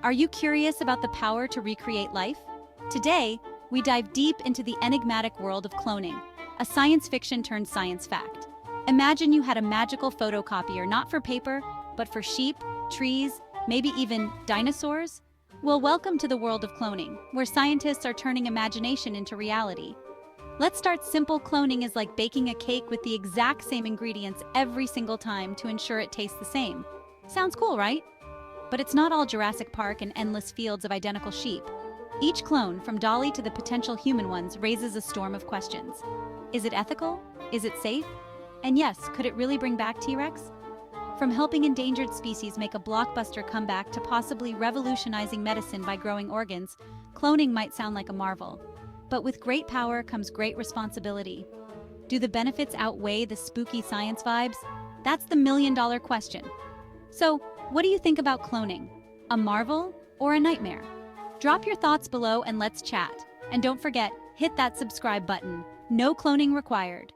Are you curious about the power to recreate life? Today, we dive deep into the enigmatic world of cloning, a science fiction turned science fact. Imagine you had a magical photocopier not for paper, but for sheep, trees, maybe even dinosaurs? Well, welcome to the world of cloning, where scientists are turning imagination into reality. Let's start simple. Cloning is like baking a cake with the exact same ingredients every single time to ensure it tastes the same. Sounds cool, right? But it's not all Jurassic Park and endless fields of identical sheep. Each clone, from Dolly to the potential human ones, raises a storm of questions. Is it ethical? Is it safe? And yes, could it really bring back T-Rex? From helping endangered species make a blockbuster comeback to possibly revolutionizing medicine by growing organs, cloning might sound like a marvel. But with great power comes great responsibility. Do the benefits outweigh the spooky science vibes? That's the million-dollar question. So, what do you think about cloning? A marvel or a nightmare? Drop your thoughts below and let's chat. And don't forget, hit that subscribe button. No cloning required.